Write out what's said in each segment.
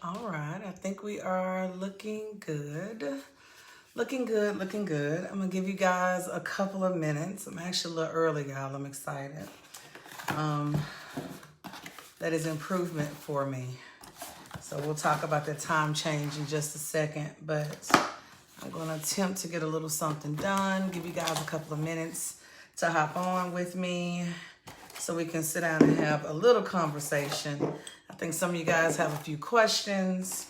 All right, I think we are looking good. Looking good, looking good. I'm gonna give you guys a couple of minutes. I'm actually a little early, y'all. I'm excited. That is improvement for me. So we'll talk about the time change in just a second, but I'm gonna attempt to get a little something done, give you guys a couple of minutes to hop on with me so we can sit down and have a little conversation. I think some of you guys have a few questions.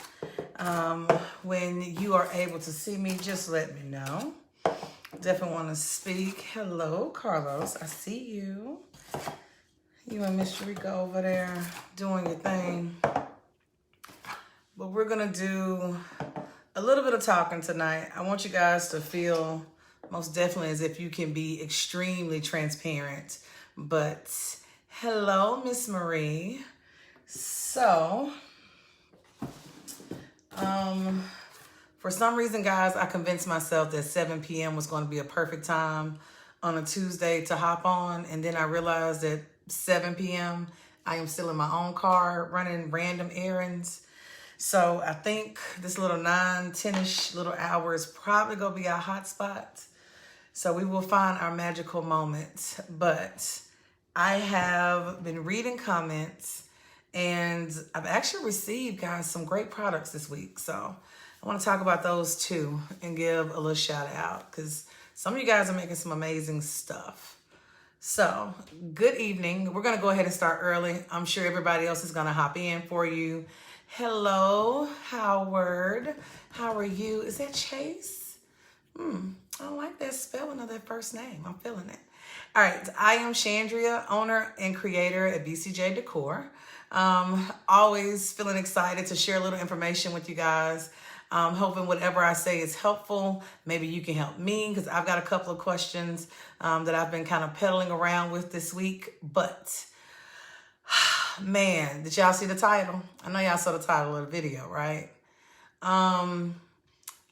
When you are able to see me, just let me know. Definitely want to speak. Hello, Carlos. I see you. You and Mr. Rico over there doing your thing. But we're going to do a little bit of talking tonight. I want you guys to feel most definitely as if you can be extremely transparent. But hello, Miss Marie. So, for some reason, guys, I convinced myself that 7 p.m. was going to be a perfect time on a Tuesday to hop on. And then I realized that 7 p.m., I am still in my own car running random errands. So I think this little 9-10-ish little hour is probably going to be our hot spot. So we will find our magical moment. But I have been reading comments and I've actually received, guys, some great products this week. So I want to talk about those too and give a little shout out because some of you guys are making some amazing stuff. So good evening. We're going to go ahead and start early. I'm sure everybody else is going to hop in for you. Hello, Howard. How are you? Is that Chase? I don't like that spelling of that first name. I'm feeling it. All right. I am Chandria, owner and creator at BCJ Decor. Always feeling excited to share a little information with you guys. Hoping whatever I say is helpful. Maybe you can help me because I've got a couple of questions that I've been kind of peddling around with this week. But man, did y'all see the title? I know y'all saw the title of the video, right? I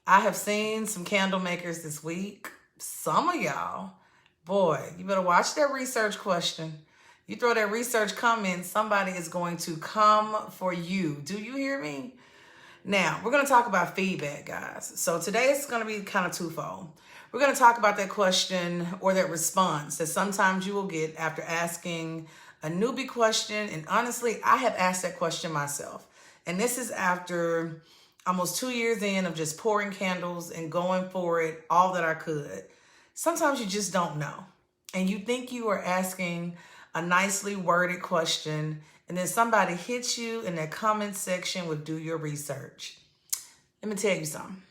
have seen some candle makers this week. Some of y'all, boy, you better watch that research question. You throw that research comment, somebody is going to come for you. Do you hear me? Now, we're going to talk about feedback, guys. So today it's going to be kind of twofold. We're going to talk about that question or that response that sometimes you will get after asking a newbie question. And honestly, I have asked that question myself. And this is after almost 2 years in of just pouring candles and going for it all that I could. Sometimes you just don't know. And you think you are asking a nicely worded question, and then somebody hits you in that comment section with do your research. Let me tell you something.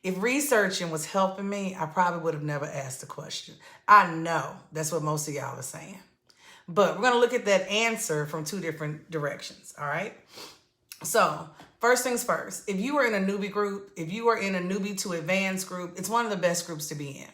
If researching was helping me, I probably would have never asked the question. I know that's what most of y'all are saying. But we're going to look at that answer from two different directions, all right? So first things first, if you are in a newbie group, if you are in a newbie to advanced group, it's one of the best groups to be in.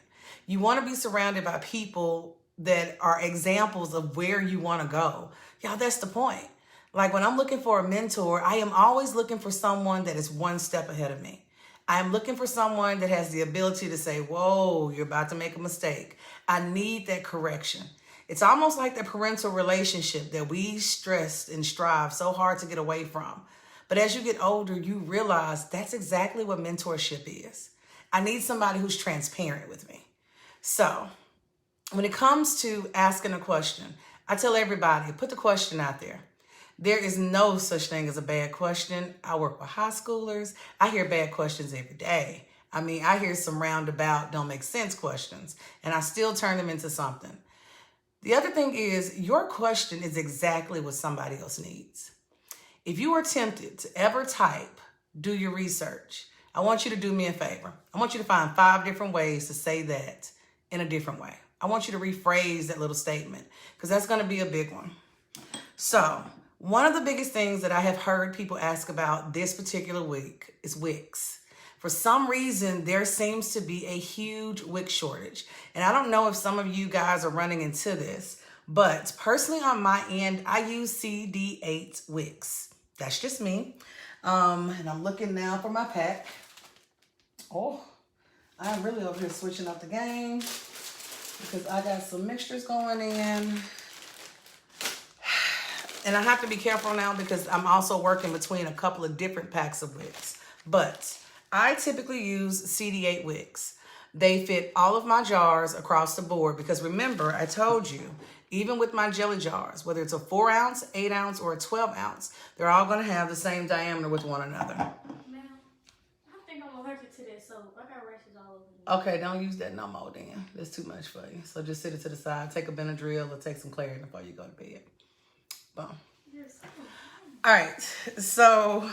You want to be surrounded by people that are examples of where you want to go. Y'all, that's the point. Like when I'm looking for a mentor, I am always looking for someone that is one step ahead of me. I am looking for someone that has the ability to say, whoa, you're about to make a mistake. I need that correction. It's almost like the parental relationship that we stress and strive so hard to get away from. But as you get older, you realize that's exactly what mentorship is. I need somebody who's transparent with me. So when it comes to asking a question, I tell everybody, put the question out there. There is no such thing as a bad question. I work with high schoolers. I hear bad questions every day. I mean, I hear some roundabout, don't make sense questions, and I still turn them into something. The other thing is your question is exactly what somebody else needs. If you are tempted to ever type, do your research, I want you to do me a favor. I want you to find 5 different ways to say that in a different way. I want you to rephrase that little statement because that's going to be a big one. So one of the biggest things that I have heard people ask about this particular week is Wicks. For some reason, there seems to be a huge Wick shortage. And I don't know if some of you guys are running into this, but personally on my end, I use CD8 Wicks. That's just me. And I'm looking now for my pack. Oh, I'm really over here switching up the game because I got some mixtures going in. And I have to be careful now because I'm also working between a couple of different packs of wicks. But I typically use CD8 wicks. They fit all of my jars across the board because remember, I told you, even with my jelly jars, whether it's a 4 ounce, 8 ounce, or a 12 ounce, they're all going to have the same diameter with one another. Ma'am, I think I'm allergic to this, so I got rashes all over me. Okay, don't use that no more then. That's too much for you. So just sit it to the side, take a Benadryl or take some Claritin before you go to bed. Boom. All right, so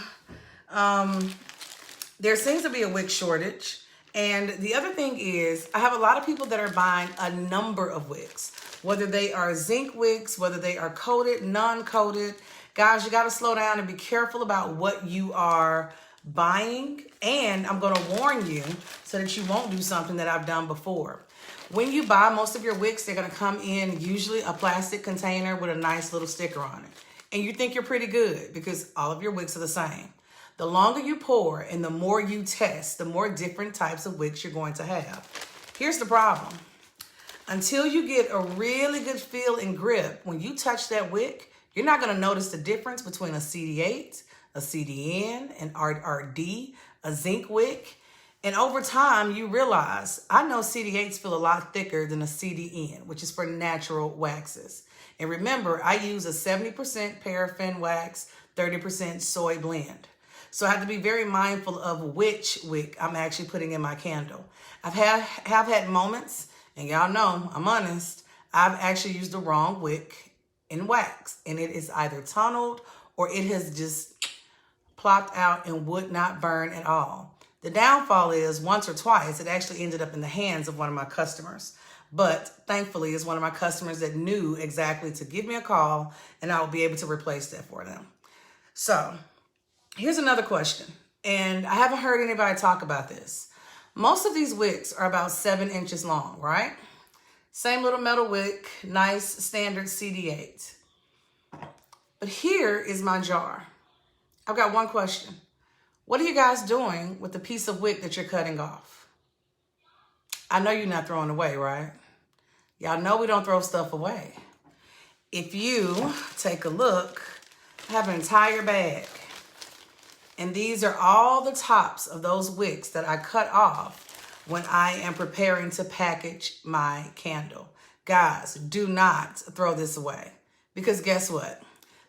there seems to be a wick shortage. And the other thing is, I have a lot of people that are buying a number of wicks, whether they are zinc wicks, whether they are coated, non-coated. Guys, you got to slow down and be careful about what you are buying. And I'm going to warn you so that you won't do something that I've done before. When you buy most of your wicks, they're going to come in usually a plastic container with a nice little sticker on it. And you think you're pretty good because all of your wicks are the same. The longer you pour and the more you test, the more different types of wicks you're going to have. Here's the problem. Until you get a really good feel and grip, when you touch that wick, you're not going to notice the difference between a CD8, a CDN, an RD, a zinc wick. And over time, you realize, I know CD8s feel a lot thicker than a CDN, which is for natural waxes. And remember, I use a 70% paraffin wax, 30% soy blend. So I have to be very mindful of which wick I'm actually putting in my candle. Have had moments, and y'all know, I'm honest, I've actually used the wrong wick in wax. And it is either tunneled or it has just plopped out and would not burn at all. The downfall is once or twice, it actually ended up in the hands of one of my customers. But thankfully, it's one of my customers that knew exactly to give me a call and I will be able to replace that for them. So here's another question, and I haven't heard anybody talk about this. Most of these wicks are about 7 inches long, right? Same little metal wick, nice standard CD8. But here is my jar. I've got one question. What are you guys doing with the piece of wick that you're cutting off? I know you're not throwing away, right? Y'all know we don't throw stuff away. If you take a look, I have an entire bag. And these are all the tops of those wicks that I cut off when I am preparing to package my candle. Guys, do not throw this away. Because guess what?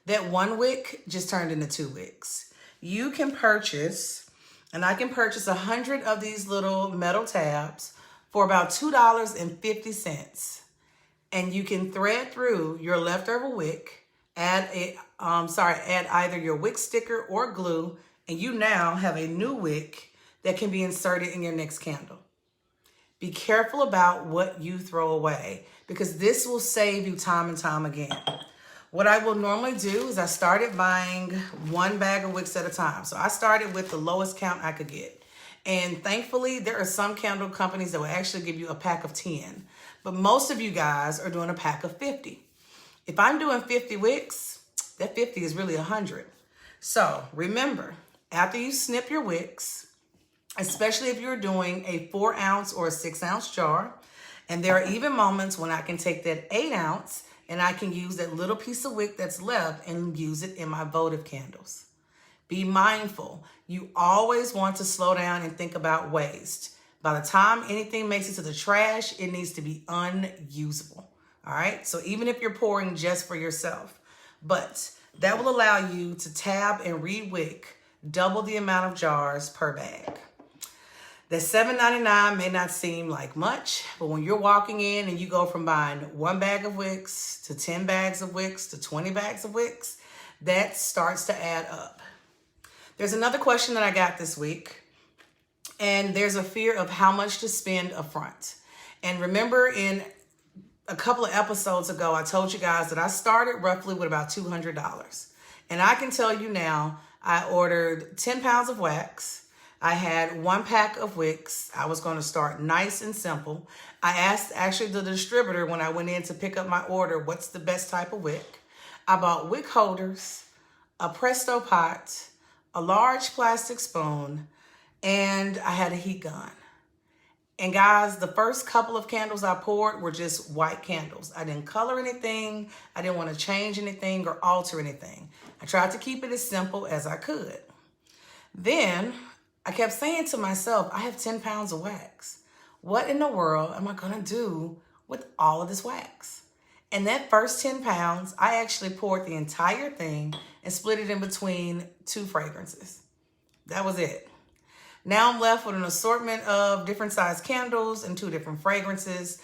That one wick just turned into 2 wicks. You can purchase, and I can purchase 100 of these little metal tabs for about $2.50. And you can thread through your leftover wick, add either your wick sticker or glue, and you now have a new wick that can be inserted in your next candle. Be careful about what you throw away because this will save you time and time again. What I will normally do is I started buying 1 bag of wicks at a time. So I started with the lowest count I could get. And thankfully, there are some candle companies that will actually give you a pack of 10. But most of you guys are doing a pack of 50. If I'm doing 50 wicks, that 50 is really 100. So remember, after you snip your wicks, especially if you're doing a 4 ounce or a 6 ounce jar, and there are even moments when I can take that 8 ounce and I can use that little piece of wick that's left and use it in my votive candles. Be mindful. You always want to slow down and think about waste. By the time anything makes it to the trash, it needs to be unusable. All right? So even if you're pouring just for yourself, but that will allow you to tab and re-wick double the amount of jars per bag. That $7.99 may not seem like much, but when you're walking in and you go from buying 1 bag of wicks to 10 bags of wicks to 20 bags of wicks, that starts to add up. There's another question that I got this week, and there's a fear of how much to spend up front. And remember in a couple of episodes ago, I told you guys that I started roughly with about $200. And I can tell you now, I ordered 10 pounds of wax. I had 1 pack of wicks. I was going to start nice and simple. I asked actually the distributor when I went in to pick up my order, what's the best type of wick? I bought wick holders, a Presto pot, a large plastic spoon, and I had a heat gun. And guys, the first couple of candles I poured were just white candles. I didn't color anything. I didn't want to change anything or alter anything. I tried to keep it as simple as I could. Then I kept saying to myself, I have 10 pounds of wax. What in the world am I going to do with all of this wax? And that first 10 pounds, I actually poured the entire thing and split it in between 2 fragrances. That was it. Now I'm left with an assortment of different size candles and 2 different fragrances.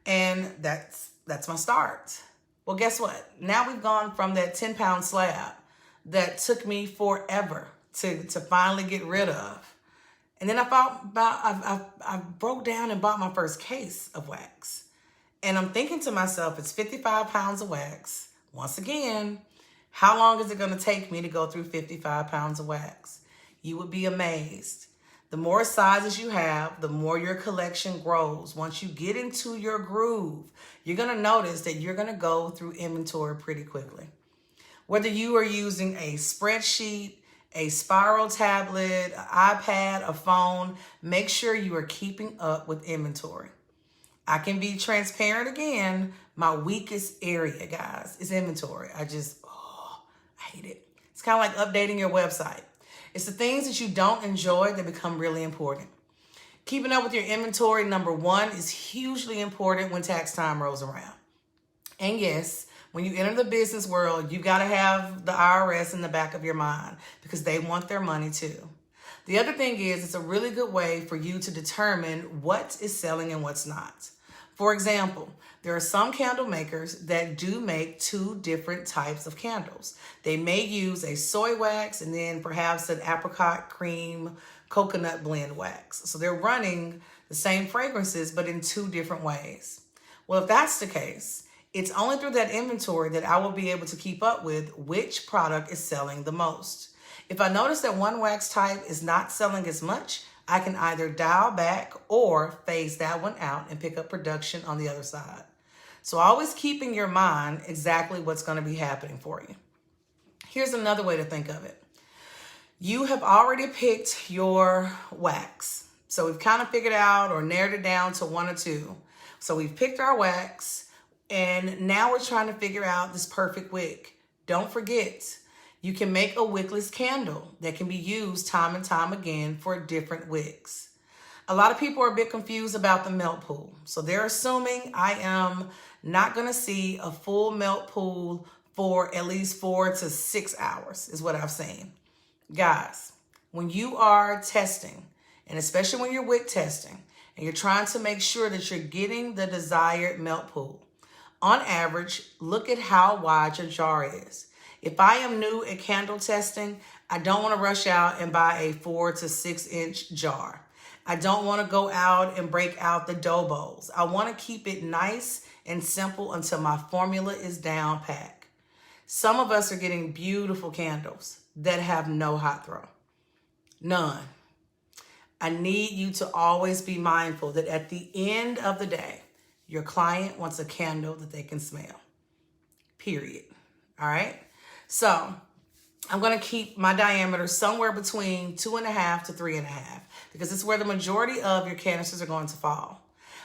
And that's my start. Well, guess what? Now we've gone from that 10-pound slab that took me forever to finally get rid of. And then I broke down and bought my first case of wax. And I'm thinking to myself, it's 55 pounds of wax. Once again, how long is it going to take me to go through 55 pounds of wax? You would be amazed. The more sizes you have, the more your collection grows. Once you get into your groove, you're going to notice that you're going to go through inventory pretty quickly. Whether you are using a spreadsheet, a spiral tablet, an iPad, a phone, make sure you are keeping up with inventory. I can be transparent again. My weakest area, guys, is inventory. I hate it. It's kind of like updating your website. It's the things that you don't enjoy that become really important. Keeping up with your inventory, number 1, is hugely important when tax time rolls around. And yes, when you enter the business world, you got to have the IRS in the back of your mind because they want their money too. The other thing is, it's a really good way for you to determine what is selling and what's not. For example, there are some candle makers that do make 2 different types of candles. They may use a soy wax and then perhaps an apricot cream coconut blend wax. So they're running the same fragrances, but in 2 different ways. Well, if that's the case, it's only through that inventory that I will be able to keep up with which product is selling the most. If I notice that one wax type is not selling as much, I can either dial back or phase that one out and pick up production on the other side. So always keep in your mind exactly what's going to be happening for you. Here's another way to think of it. You have already picked your wax. So we've kind of figured out or narrowed it down to 1 or 2. So we've picked our wax and now we're trying to figure out this perfect wick. Don't forget, you can make a wickless candle that can be used time and time again for different wicks. A lot of people are a bit confused about the melt pool. So they're assuming I am not going to see a full melt pool for at least 4 to 6 hours is what I've seen. Guys, when you are testing, and especially when you're wick testing, and you're trying to make sure that you're getting the desired melt pool, on average, look at how wide your jar is. If I am new at candle testing, I don't want to rush out and buy a 4 to 6 inch jar. I don't want to go out and break out the dough bowls. I want to keep it nice and simple until my formula is down pat. Some of us are getting beautiful candles that have no hot throw. None. I need you to always be mindful that at the end of the day, your client wants a candle that they can smell. Period. All right? So I'm going to keep my diameter somewhere between 2.5 to 3.5 because it's where the majority of your canisters are going to fall.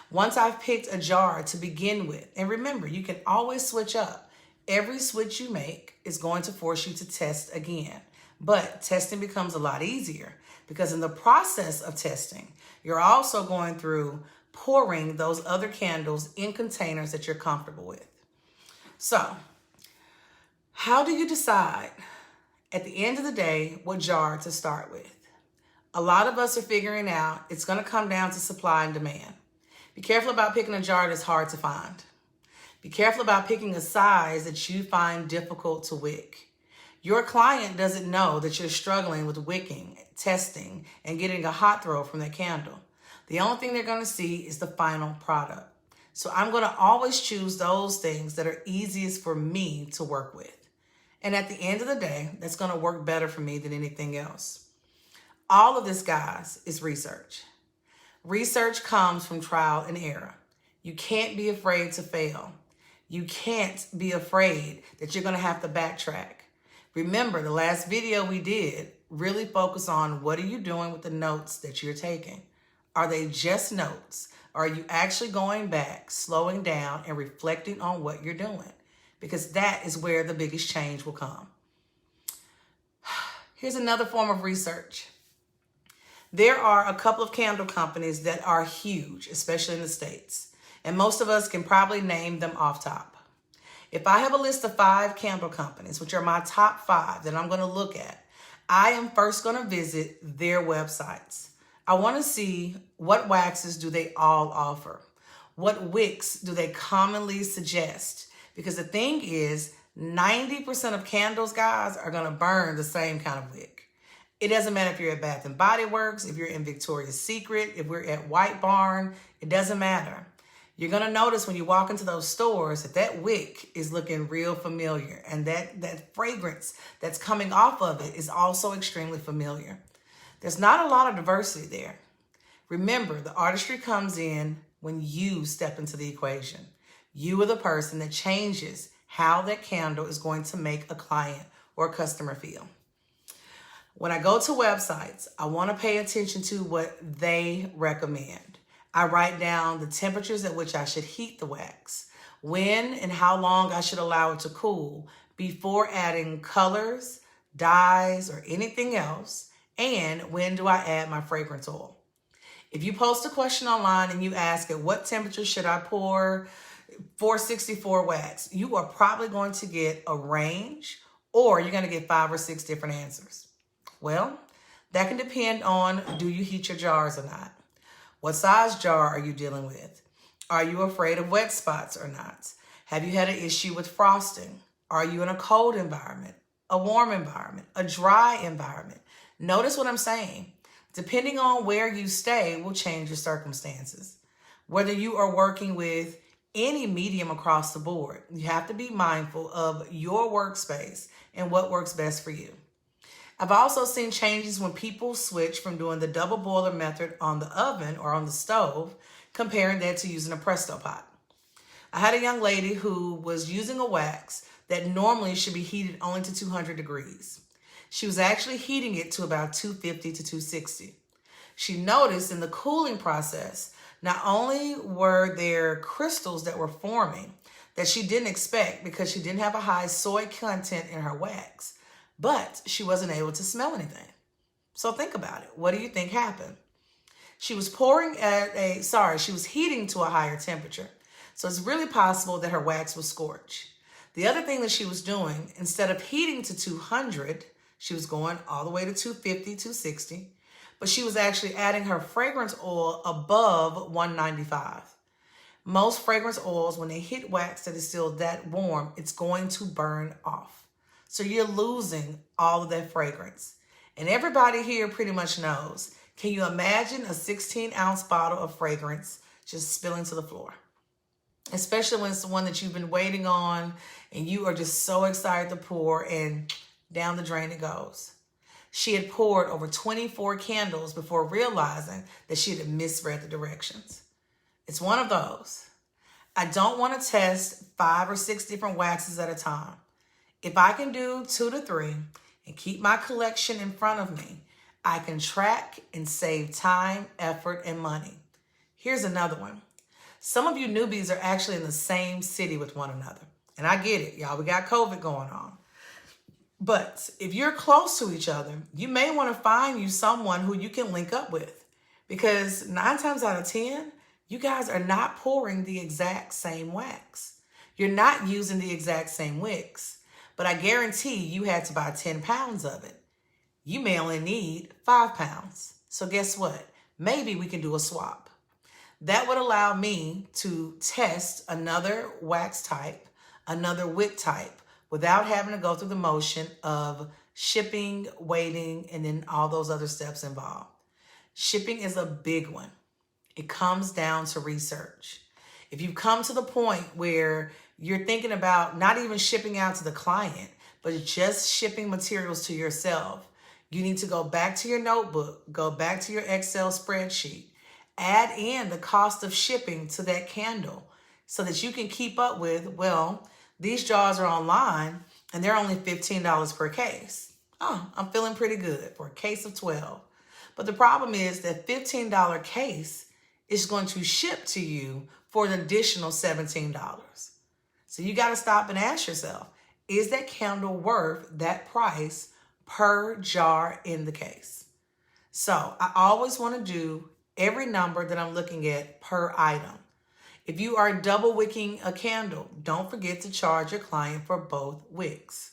Once I've picked a jar to begin with, and remember, you can always switch up. Every switch you make is going to force you to test again. But testing becomes a lot easier because in the process of testing, you're also going through pouring those other candles in containers that you're comfortable with. So, how do you decide at the end of the day what jar to start with? A lot of us are figuring out it's going to come down to supply and demand. Be careful about picking a jar that's hard to find. Be careful about picking a size that you find difficult to wick. Your client doesn't know that you're struggling with wicking, testing, and getting a hot throw from that candle. The only thing they're going to see is the final product. So I'm going to always choose those things that are easiest for me to work with. And at the end of the day, that's going to work better for me than anything else. All of this, guys, is research. Research comes from trial and error. You can't be afraid to fail. You can't be afraid that you're going to have to backtrack. Remember, the last video we did really focused on what are you doing with the notes that you're taking? Are they just notes? Or are you actually going back, slowing down, and reflecting on what you're doing? Because that is where the biggest change will come. Here's another form of research. There are a couple of candle companies that are huge, especially in the States. And most of us can probably name them off top. If I have a list of 5 candle companies, which are my top 5 that I'm going to look at, I am first going to visit their websites. I want to see what waxes do they all offer. What wicks do they commonly suggest? Because the thing is, 90% of candles, guys, are going to burn the same kind of wick. It doesn't matter if you're at Bath and Body Works, if you're in Victoria's Secret, if we're at White Barn, it doesn't matter. You're going to notice when you walk into those stores that wick is looking real familiar. And that fragrance that's coming off of it is also extremely familiar. There's not a lot of diversity there. Remember, the artistry comes in when you step into the equation. You are the person that changes how that candle is going to make a client or a customer feel. When I go to websites, I want to pay attention to what they recommend. I write down the temperatures at which I should heat the wax, when and how long I should allow it to cool before adding colors, dyes, or anything else, and when do I add my fragrance oil. If you post a question online and you ask at what temperature should I pour 464 wax, you are probably going to get a range, or you're going to get 5 or 6 different answers. Well, that can depend on, do you heat your jars or not? What size jar are you dealing with? Are you afraid of wet spots or not? Have you had an issue with frosting? Are you in a cold environment, a warm environment, a dry environment? Notice what I'm saying. Depending on where you stay will change your circumstances. Whether you are working with any medium across the board, you have to be mindful of your workspace and what works best for you. I've also seen changes when people switch from doing the double boiler method on the oven or on the stove, comparing that to using a Presto pot. I had a young lady who was using a wax that normally should be heated only to 200 degrees. She was actually heating it to about 250 to 260. She noticed in the cooling process, not only were there crystals that were forming that she didn't expect because she didn't have a high soy content in her wax, but she wasn't able to smell anything. So think about it. What do you think happened? She was she was heating to a higher temperature. So it's really possible that her wax was scorched. The other thing that she was doing, instead of heating to 200, she was going all the way to 250, 260, but she was actually adding her fragrance oil above 195. Most fragrance oils, when they hit wax that is still that warm, it's going to burn off. So you're losing all of that fragrance. And everybody here pretty much knows. Can you imagine a 16-ounce bottle of fragrance just spilling to the floor? Especially when it's the one that you've been waiting on and you are just so excited to pour and down the drain it goes. She had poured over 24 candles before realizing that she had misread the directions. It's one of those. I don't want to test 5 or 6 different waxes at a time. If I can do 2 to 3 and keep my collection in front of me, I can track and save time, effort, and money. Here's another one. Some of you newbies are actually in the same city with one another. And I get it, y'all. We got COVID going on. But if you're close to each other, you may want to find you someone who you can link up with. Because 9 times out of 10, you guys are not pouring the exact same wax. You're not using the exact same wicks. But I guarantee you had to buy 10 pounds of it. You may only need 5 pounds. So guess what? Maybe we can do a swap. That would allow me to test another wax type, another wick type, without having to go through the motion of shipping, waiting, and then all those other steps involved. Shipping is a big one. It comes down to research. If you've come to the point where you're thinking about not even shipping out to the client, but just shipping materials to yourself, you need to go back to your notebook, go back to your Excel spreadsheet, add in the cost of shipping to that candle so that you can keep up with, well, these jars are online and they're only $15 per case. Oh, I'm feeling pretty good for a case of 12. But the problem is that $15 case is going to ship to you for an additional $17. So you got to stop and ask yourself, is that candle worth that price per jar in the case? So I always want to do every number that I'm looking at per item. If you are double wicking a candle, don't forget to charge your client for both wicks.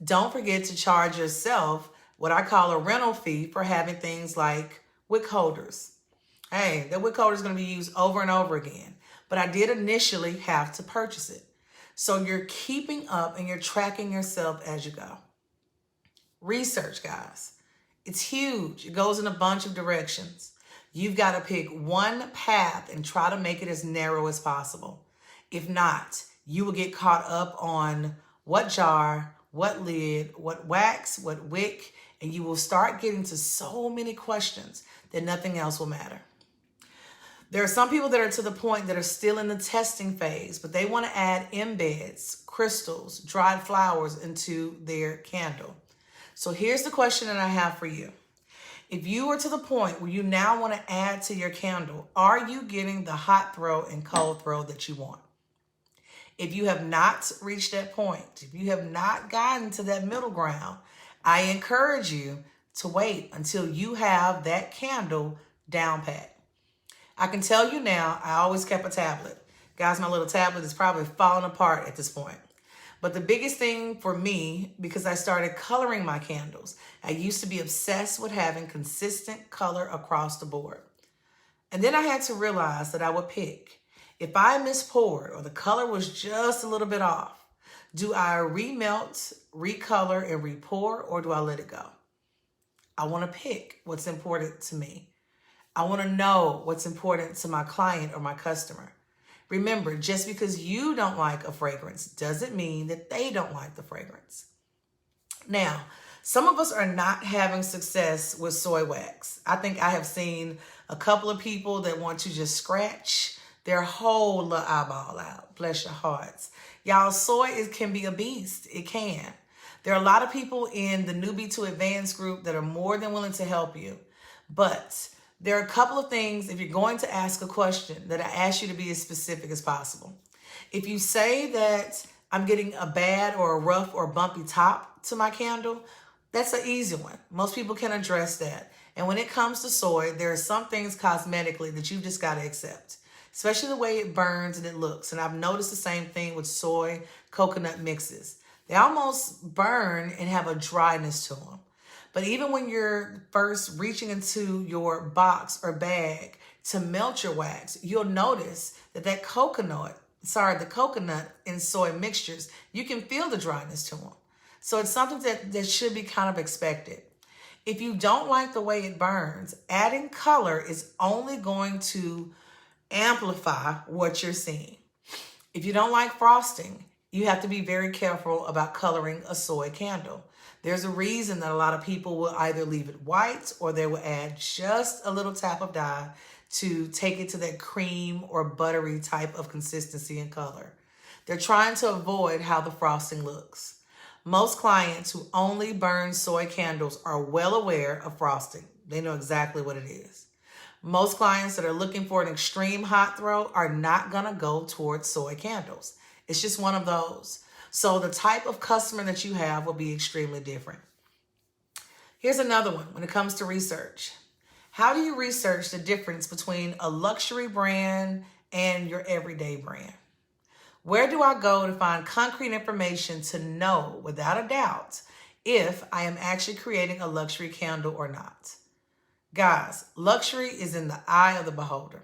Don't forget to charge yourself what I call a rental fee for having things like wick holders. Hey, that wick holder is going to be used over and over again, but I did initially have to purchase it. So you're keeping up and you're tracking yourself as you go. Research, guys. It's huge. It goes in a bunch of directions. You've got to pick one path and try to make it as narrow as possible. If not, you will get caught up on what jar, what lid, what wax, what wick, and you will start getting to so many questions that nothing else will matter. There are some people that are to the point that are still in the testing phase, but they want to add embeds, crystals, dried flowers into their candle. So here's the question that I have for you. If you are to the point where you now want to add to your candle, are you getting the hot throw and cold throw that you want? If you have not reached that point, if you have not gotten to that middle ground, I encourage you to wait until you have that candle down pat. I can tell you now, I always kept a tablet. Guys, my little tablet is probably falling apart at this point. But the biggest thing for me, because I started coloring my candles, I used to be obsessed with having consistent color across the board. And then I had to realize that I would pick. If I mispoured or the color was just a little bit off, do I remelt, recolor, and repour, or do I let it go? I want to pick what's important to me. I want to know what's important to my client or my customer. Remember, just because you don't like a fragrance doesn't mean that they don't like the fragrance. Now, some of us are not having success with soy wax. I think I have seen a couple of people that want to just scratch their whole little eyeball out. Bless your hearts. Y'all, soy can be a beast. It can. There are a lot of people in the newbie to advanced group that are more than willing to help you. But there are a couple of things, if you're going to ask a question, that I ask you to be as specific as possible. If you say that I'm getting a bad or a rough or bumpy top to my candle, that's an easy one. Most people can address that. And when it comes to soy, there are some things cosmetically that you've just got to accept, especially the way it burns and it looks. And I've noticed the same thing with soy coconut mixes. They almost burn and have a dryness to them. But even when you're first reaching into your box or bag to melt your wax, you'll notice that the coconut in soy mixtures, you can feel the dryness to them. So it's something that should be kind of expected. If you don't like the way it burns, adding color is only going to amplify what you're seeing. If you don't like frosting, you have to be very careful about coloring a soy candle. There's a reason that a lot of people will either leave it white or they will add just a little tap of dye to take it to that cream or buttery type of consistency and color. They're trying to avoid how the frosting looks. Most clients who only burn soy candles are well aware of frosting. They know exactly what it is. Most clients that are looking for an extreme hot throw are not going to go towards soy candles. It's just one of those. So the type of customer that you have will be extremely different. Here's another one when it comes to research. How do you research the difference between a luxury brand and your everyday brand? Where do I go to find concrete information to know without a doubt if I am actually creating a luxury candle or not? Guys, luxury is in the eye of the beholder.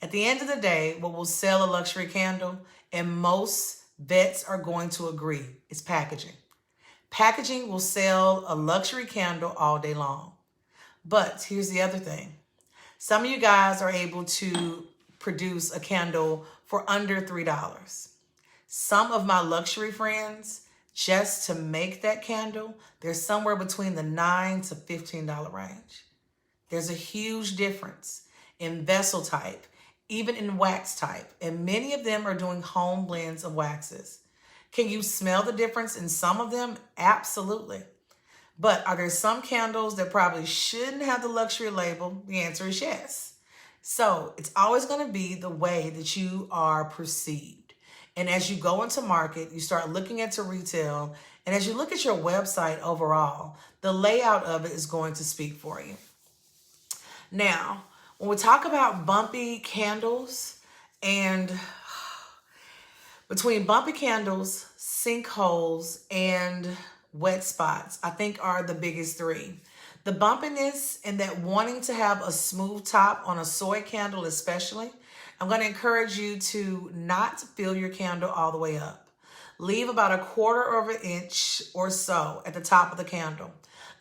At the end of the day, what will sell a luxury candle, and most vets are going to agree, is packaging. Packaging will sell a luxury candle all day long. But here's the other thing. Some of you guys are able to produce a candle for under $3. Some of my luxury friends, just to make that candle, they're somewhere between the $9 to $15 range. There's a huge difference in vessel type, even in wax type, and many of them are doing home blends of waxes. Can you smell the difference in some of them? Absolutely. But are there some candles that probably shouldn't have the luxury label? The answer is yes. So it's always going to be the way that you are perceived. And as you go into market, you start looking into retail. And as you look at your website overall, the layout of it is going to speak for you. Now, when we talk about bumpy candles, and between bumpy candles, sinkholes, and wet spots, I think are the biggest three. The bumpiness and that wanting to have a smooth top on a soy candle especially, I'm going to encourage you to not fill your candle all the way up. Leave about 1/4 of an inch or so at the top of the candle.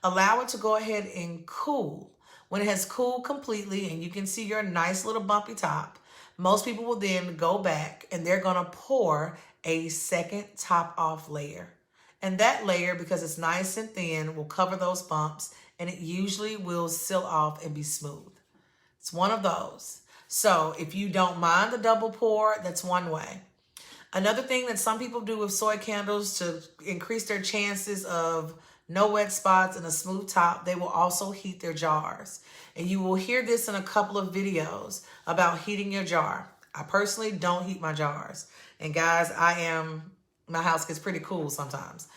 Allow it to go ahead and cool. When it has cooled completely and you can see your nice little bumpy top, most people will then go back and they're going to pour a second top off layer. And that layer, because it's nice and thin, will cover those bumps, and it usually will seal off and be smooth. It's one of those. So if you don't mind the double pour, that's one way. Another thing that some people do with soy candles to increase their chances of no wet spots and a smooth top, they will also heat their jars. And you will hear this in a couple of videos about heating your jar. I personally don't heat my jars. And guys, my house gets pretty cool sometimes.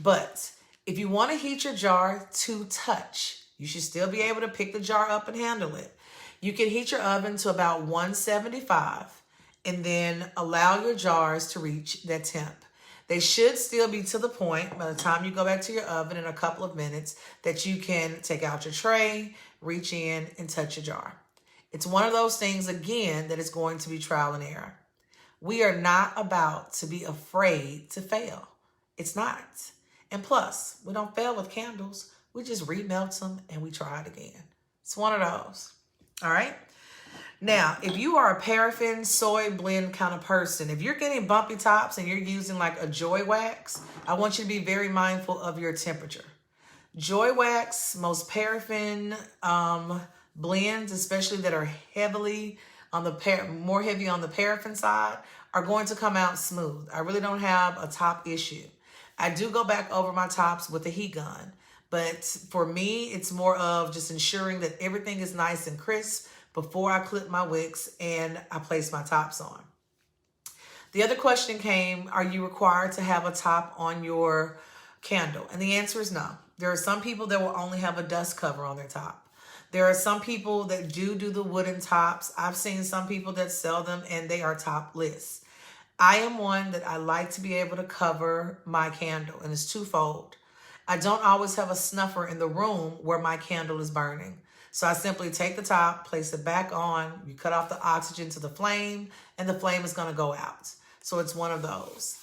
But if you want to heat your jar to touch, you should still be able to pick the jar up and handle it. You can heat your oven to about 175 and then allow your jars to reach that temp. They should still be to the point by the time you go back to your oven in a couple of minutes that you can take out your tray, reach in, and touch your jar. It's one of those things, again, that is going to be trial and error. We are not about to be afraid to fail. It's not. And plus, we don't fail with candles. We just remelt them and we try it again. It's one of those. All right. Now, if you are a paraffin soy blend kind of person, if you're getting bumpy tops and you're using like a Joy Wax, I want you to be very mindful of your temperature. Joy Wax, most paraffin blends, especially that are heavily on the more heavy on the paraffin side, are going to come out smooth. I really don't have a top issue. I do go back over my tops with a heat gun, but for me, it's more of just ensuring that everything is nice and crisp before I clip my wicks and I place my tops on. The other question came, are you required to have a top on your candle? And the answer is no. There are some people that will only have a dust cover on their top. There are some people that do the wooden tops. I've seen some people that sell them and they are topless. I am one that I like to be able to cover my candle, and it's twofold. I don't always have a snuffer in the room where my candle is burning. So I simply take the top, place it back on, you cut off the oxygen to the flame, and the flame is going to go out. So it's one of those.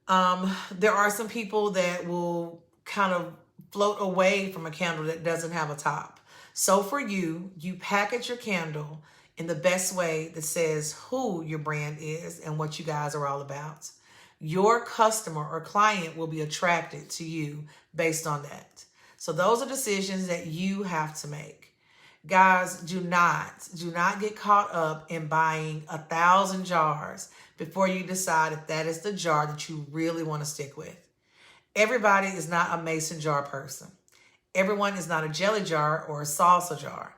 There are some people that will kind of float away from a candle that doesn't have a top. So for you, you package your candle in the best way that says who your brand is and what you guys are all about. Your customer or client will be attracted to you based on that. So those are decisions that you have to make. Guys, do not get caught up in buying 1,000 jars before you decide if that is the jar that you really want to stick with. Everybody is not a mason jar person. Everyone is not a jelly jar or a salsa jar.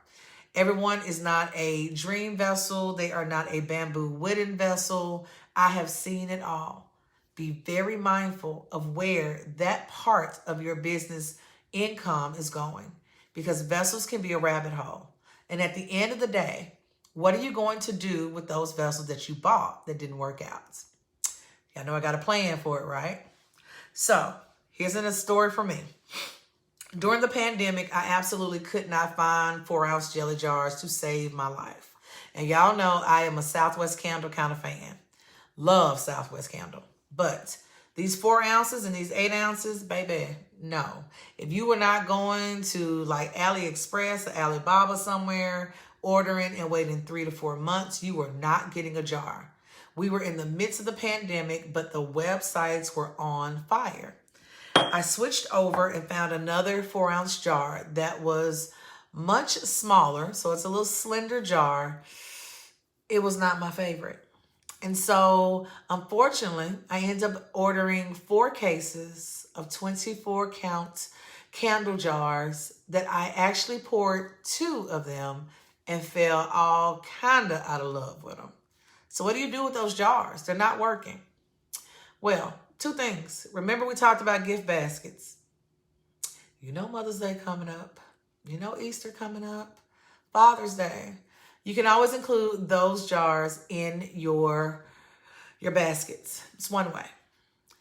Everyone is not a dream vessel. They are not a bamboo wooden vessel. I have seen it all. Be very mindful of where that part of your business income is going, because vessels can be a rabbit hole. And at the end of the day, what are you going to do with those vessels that you bought that didn't work out? I know I got a plan for it, right? So here's a story for me. During the pandemic, I absolutely could not find 4-ounce jelly jars to save my life. And y'all know I am a Southwest Candle kind of fan. Love Southwest Candle. But these 4 ounces and these 8 ounces, baby, no. If you were not going to like AliExpress or Alibaba somewhere, ordering and waiting 3 to 4 months, you were not getting a jar. We were in the midst of the pandemic, but the websites were on fire. I switched over and found another 4-ounce jar that was much smaller. So it's a little slender jar. It was not my favorite. And so, unfortunately, I ended up ordering 4 cases of 24 count candle jars that I actually poured 2 of them and fell all kind of out of love with them. So what do you do with those jars? They're not working. Well, 2 things. Remember we talked about gift baskets. You know Mother's Day coming up. You know Easter coming up. Father's Day. You can always include those jars in your baskets. It's one way.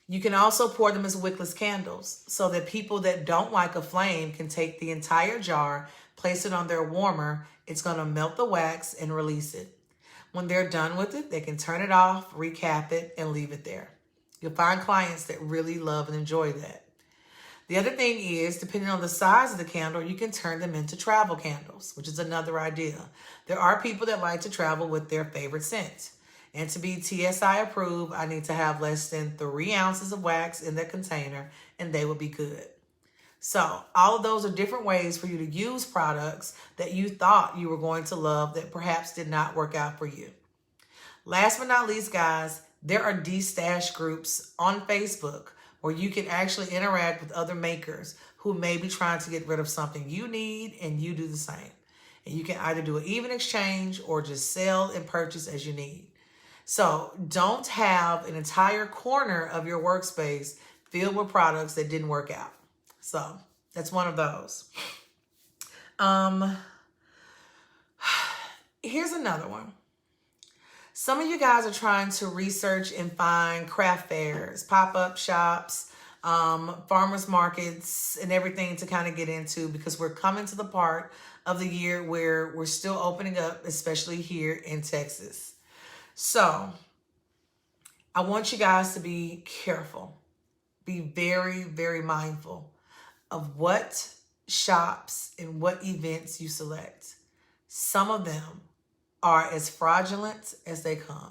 You can also pour them as wickless candles so that people that don't like a flame can take the entire jar, place it on their warmer. It's going to melt the wax and release it. When they're done with it, they can turn it off, recap it, and leave it there. You'll find clients that really love and enjoy that. The other thing is, depending on the size of the candle, you can turn them into travel candles, which is another idea. There are people that like to travel with their favorite scent. And to be TSI approved, I need to have less than 3 ounces of wax in the container, and they will be good. So all of those are different ways for you to use products that you thought you were going to love that perhaps did not work out for you. Last but not least, guys, there are de-stash groups on Facebook where you can actually interact with other makers who may be trying to get rid of something you need, and you do the same. And you can either do an even exchange or just sell and purchase as you need. So don't have an entire corner of your workspace filled with products that didn't work out. So that's one of those. Here's another one. Some of you guys are trying to research and find craft fairs, pop-up shops, farmers markets, and everything to kind of get into, because we're coming to the part of the year where we're still opening up, especially here in Texas. So I want you guys to be careful. Be very, very mindful of what shops and what events you select. Some of them are as fraudulent as they come.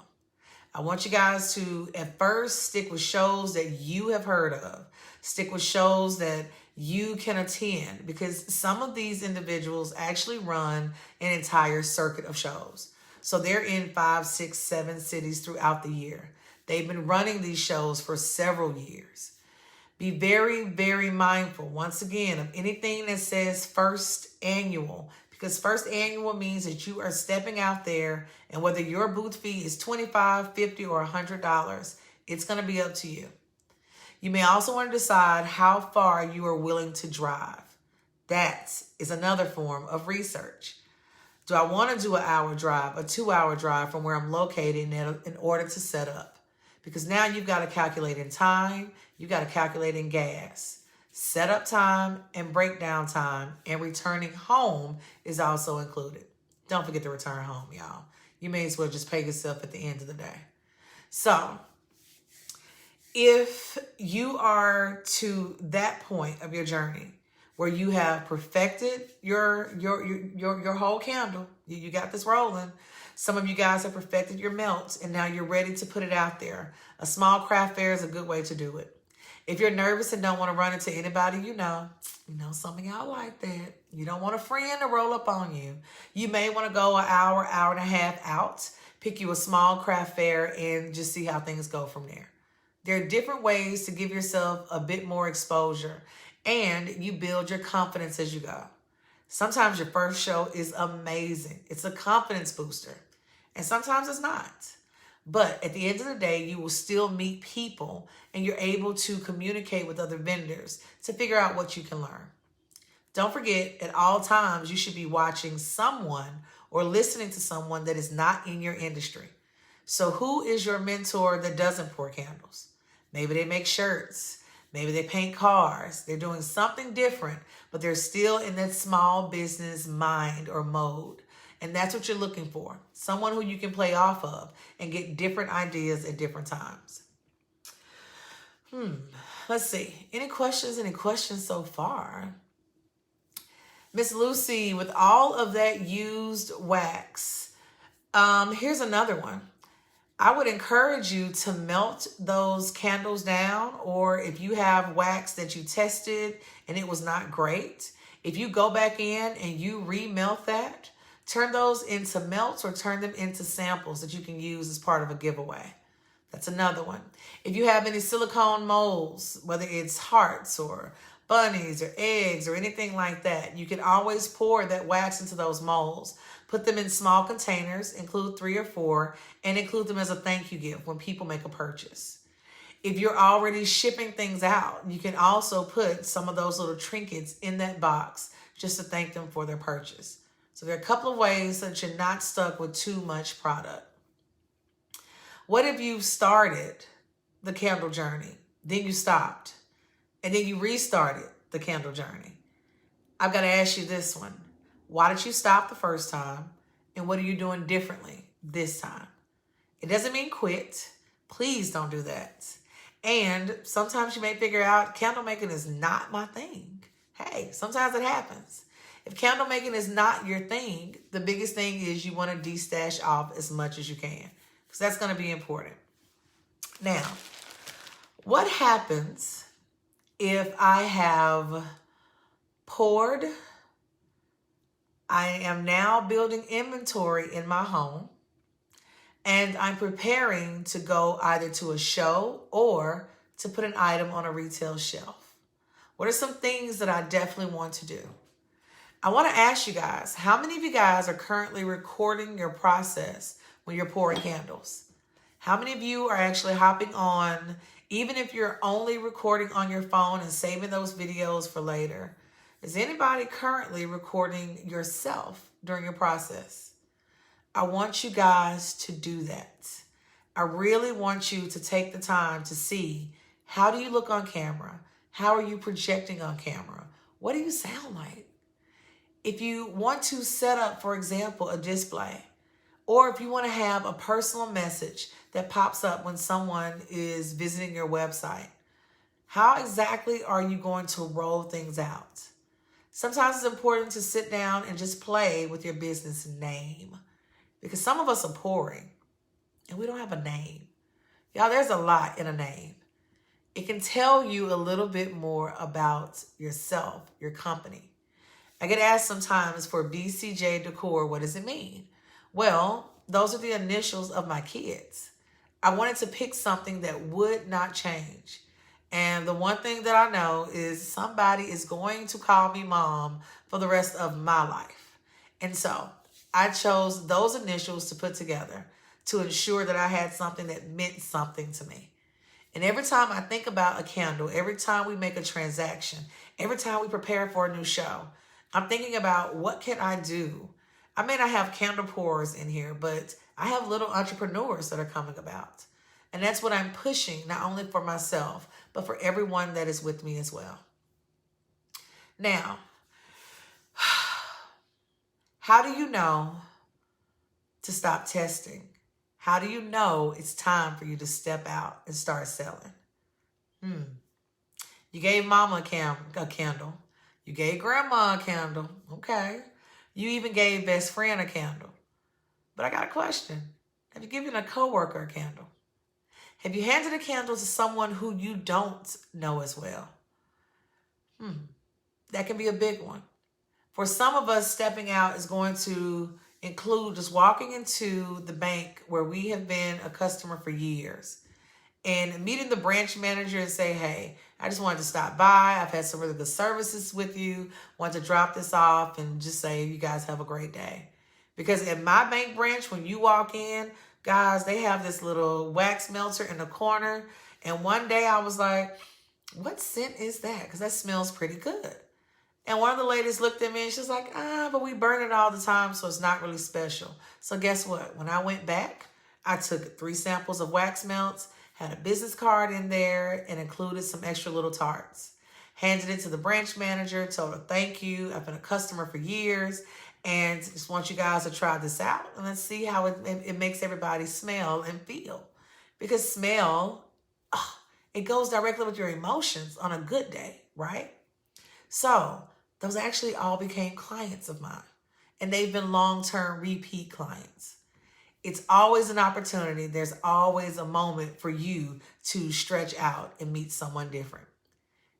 I want you guys to, at first, stick with shows that you have heard of. Stick with shows that you can attend, because some of these individuals actually run an entire circuit of shows. So they're in 5, 6, 7 cities throughout the year. They've been running these shows for several years. Be very, very mindful, once again, of anything that says first annual, because first annual means that you are stepping out there, and whether your booth fee is $25, $50, or $100, it's going to be up to you. You may also want to decide how far you are willing to drive. That is another form of research. Do I want to do an hour drive, a 2-hour drive from where I'm located in order to set up? Because now you've got to calculate in time, you've got to calculate in gas. Setup time and breakdown time and returning home is also included. Don't forget to return home, y'all. You may as well just pay yourself at the end of the day. So if you are to that point of your journey where you have perfected your whole candle, you got this rolling. Some of you guys have perfected your melts, and now you're ready to put it out there. A small craft fair is a good way to do it. If you're nervous and don't want to run into anybody you know some of y'all like that. You don't want a friend to roll up on you. You may want to go an hour, hour and a half out, pick you a small craft fair, and just see how things go from there. There are different ways to give yourself a bit more exposure, and you build your confidence as you go. Sometimes your first show is amazing. It's a confidence booster, and sometimes it's not. But at the end of the day, you will still meet people, and you're able to communicate with other vendors to figure out what you can learn. Don't forget, at all times, you should be watching someone or listening to someone that is not in your industry. So who is your mentor that doesn't pour candles? Maybe they make shirts. Maybe they paint cars. They're doing something different, but they're still in that small business mind or mode. And that's what you're looking for. Someone who you can play off of and get different ideas at different times. Let's see. Any questions so far? Miss Lucy, with all of that used wax, here's another one. I would encourage you to melt those candles down, or if you have wax that you tested and it was not great, if you go back in and you remelt that, turn those into melts or turn them into samples that you can use as part of a giveaway. That's another one. If you have any silicone molds, whether it's hearts or bunnies or eggs or anything like that, you can always pour that wax into those molds. Put them in small containers, include 3 or 4, and include them as a thank you gift when people make a purchase. If you're already shipping things out, you can also put some of those little trinkets in that box just to thank them for their purchase. So there are a couple of ways that you're not stuck with too much product. What if you started the candle journey, then you stopped, and then you restarted the candle journey? I've got to ask you this one. Why did you stop the first time? And what are you doing differently this time? It doesn't mean quit. Please don't do that. And sometimes you may figure out candle making is not my thing. Hey, sometimes it happens. If candle making is not your thing, the biggest thing is you want to de-stash off as much as you can, because that's going to be important. Now, what happens if I have poured? I am now building inventory in my home, and I'm preparing to go either to a show or to put an item on a retail shelf. What are some things that I definitely want to do? I want to ask you guys, how many of you guys are currently recording your process when you're pouring candles? How many of you are actually hopping on, even if you're only recording on your phone and saving those videos for later? Is anybody currently recording yourself during your process? I want you guys to do that. I really want you to take the time to see, how do you look on camera? How are you projecting on camera? What do you sound like? If you want to set up, for example, a display, or if you want to have a personal message that pops up when someone is visiting your website, how exactly are you going to roll things out? Sometimes it's important to sit down and just play with your business name, because some of us are pouring and we don't have a name. Y'all, there's a lot in a name. It can tell you a little bit more about yourself, your company. I get asked sometimes for BCJ Decor, what does it mean? Well, those are the initials of my kids. I wanted to pick something that would not change. And the one thing that I know is somebody is going to call me mom for the rest of my life. And so I chose those initials to put together to ensure that I had something that meant something to me. And every time I think about a candle, every time we make a transaction, every time we prepare for a new show, I'm thinking about, what can I do? I may not have candle pourers in here, but I have little entrepreneurs that are coming about. And that's what I'm pushing, not only for myself, but for everyone that is with me as well. Now, how do you know to stop testing? How do you know it's time for you to step out and start selling? You gave mama a candle. You gave grandma a candle. Okay. You even gave best friend a candle. But I got a question. Have you given a coworker a candle? Have you handed a candle to someone who you don't know as well? That can be a big one. For some of us, stepping out is going to include just walking into the bank where we have been a customer for years and meeting the branch manager and say, hey, I just wanted to stop by. I've had some really good services with you. Want to drop this off and just say, you guys have a great day. Because at my bank branch, when you walk in, guys, they have this little wax melter in the corner. And one day I was like, what scent is that? Because that smells pretty good. And one of the ladies looked at me and she's like, but we burn it all the time, so it's not really special. So guess what? When I went back, I took 3 samples of wax melts, had a business card in there, and included some extra little tarts. Handed it to the branch manager, told her thank you. I've been a customer for years, and just want you guys to try this out. And let's see how it makes everybody smell and feel. Because smell, it goes directly with your emotions on a good day, right? So those actually all became clients of mine, and they've been long-term repeat clients. It's always an opportunity. There's always a moment for you to stretch out and meet someone different.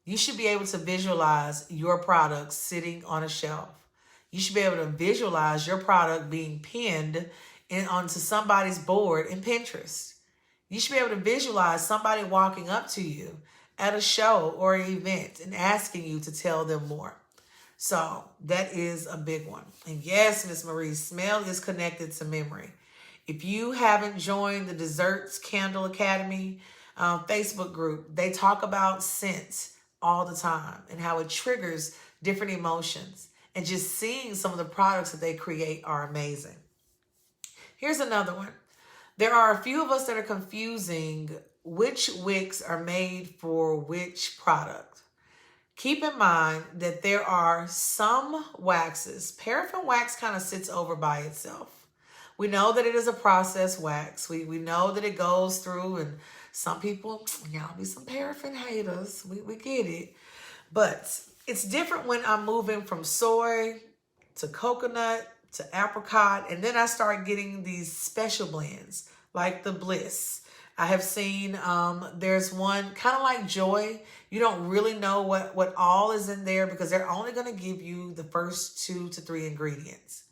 You should be able to visualize your product sitting on a shelf. You should be able to visualize your product being pinned onto somebody's board in Pinterest. You should be able to visualize somebody walking up to you at a show or an event and asking you to tell them more. So that is a big one. And yes, Miss Marie, smell is connected to memory. If you haven't joined the Desserts Candle Academy Facebook group, they talk about scent all the time and how it triggers different emotions. And just seeing some of the products that they create are amazing. Here's another one. There are a few of us that are confusing which wicks are made for which product. Keep in mind that there are some waxes. Paraffin wax kind of sits over by itself. We know that it is a processed wax. We know that it goes through, and some people, y'all be some paraffin haters. We get it. But it's different when I'm moving from soy to coconut to apricot, and then I start getting these special blends like the Bliss. I have seen there's one kind of like Joy. You don't really know what all is in there because they're only going to give you the first 2 to 3 ingredients.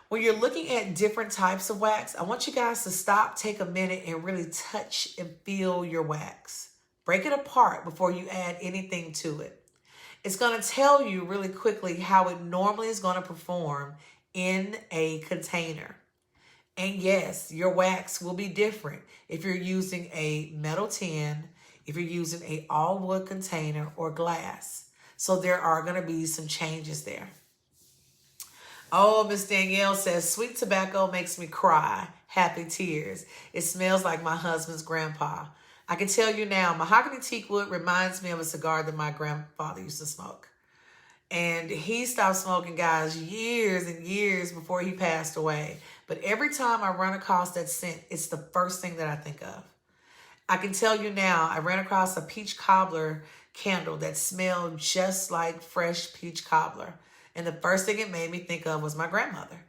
When you're looking at different types of wax, I want you guys to stop, take a minute, and really touch and feel your wax. Break it apart before you add anything to it. It's going to tell you really quickly how it normally is going to perform in a container. And yes, your wax will be different if you're using a metal tin, if you're using a all wood container or glass. So there are going to be some changes there. Oh, Miss Danielle says, sweet tobacco makes me cry. Happy tears. It smells like my husband's grandpa. I can tell you now, mahogany teak wood reminds me of a cigar that my grandfather used to smoke. And he stopped smoking, guys, years and years before he passed away. But every time I run across that scent, it's the first thing that I think of. I can tell you now, I ran across a peach cobbler candle that smelled just like fresh peach cobbler. And the first thing it made me think of was my grandmother.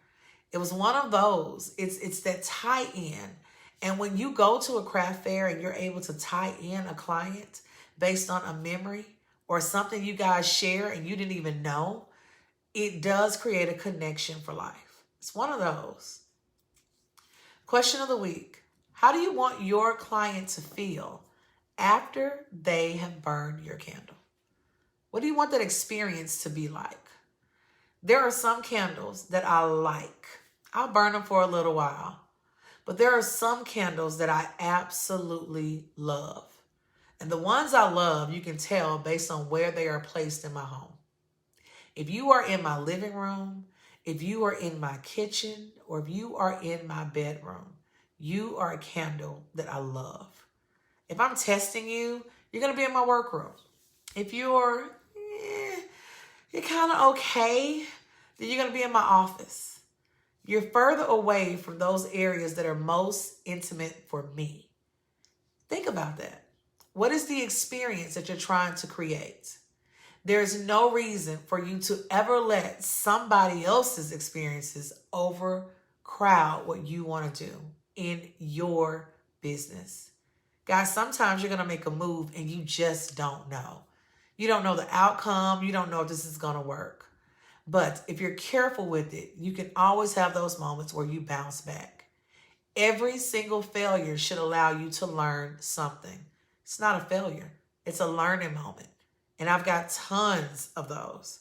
It was one of those. It's that tie-in. And when you go to a craft fair and you're able to tie in a client based on a memory or something you guys share and you didn't even know, it does create a connection for life. It's one of those. Question of the week. How do you want your client to feel after they have burned your candle? What do you want that experience to be like? There are some candles that I like. I'll burn them for a little while. But there are some candles that I absolutely love. And the ones I love, you can tell based on where they are placed in my home. If you are in my living room, if you are in my kitchen, or if you are in my bedroom, you are a candle that I love. If I'm testing you, you're going to be in my workroom. If you're kind of okay, then you're going to be in my office. You're further away from those areas that are most intimate for me. Think about that. What is the experience that you're trying to create? There's no reason for you to ever let somebody else's experiences overcrowd what you want to do in your business. Guys, sometimes you're going to make a move and you just don't know. You don't know the outcome. You don't know if this is going to work. But if you're careful with it, you can always have those moments where you bounce back. Every single failure should allow you to learn something. It's not a failure. It's a learning moment. And I've got tons of those.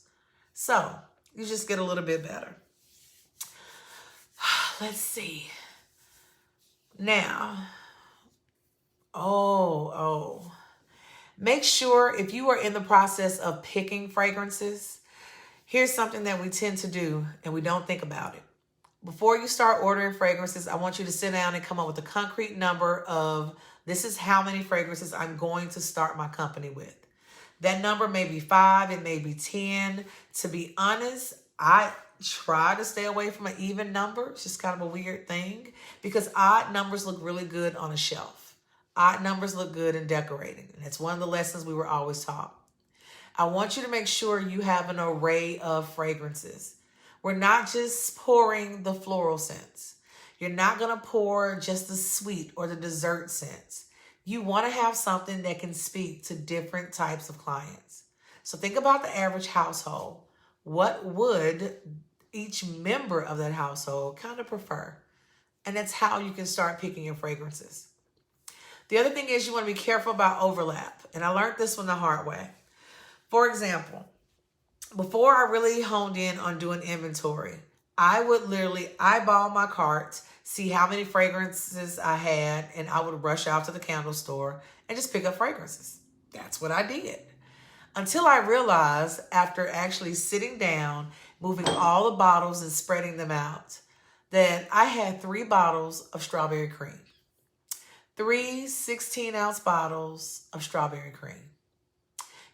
So you just get a little bit better. Let's see. Now, make sure if you are in the process of picking fragrances, here's something that we tend to do and we don't think about it. Before you start ordering fragrances, I want you to sit down and come up with a concrete number of this is how many fragrances I'm going to start my company with. That number may be 5, it may be 10. To be honest, I try to stay away from an even number. It's just kind of a weird thing because odd numbers look really good on a shelf. Odd numbers look good in decorating. And it's one of the lessons we were always taught. I want you to make sure you have an array of fragrances. We're not just pouring the floral scents. You're not going to pour just the sweet or the dessert scents. You want to have something that can speak to different types of clients. So think about the average household. What would each member of that household kind of prefer? And that's how you can start picking your fragrances. The other thing is you want to be careful about overlap. And I learned this one the hard way. For example, before I really honed in on doing inventory, I would literally eyeball my cart, see how many fragrances I had, and I would rush out to the candle store and just pick up fragrances. That's what I did. Until I realized, after actually sitting down, moving all the bottles and spreading them out, that I had 3 bottles of strawberry cream. 3 16-ounce bottles of strawberry cream.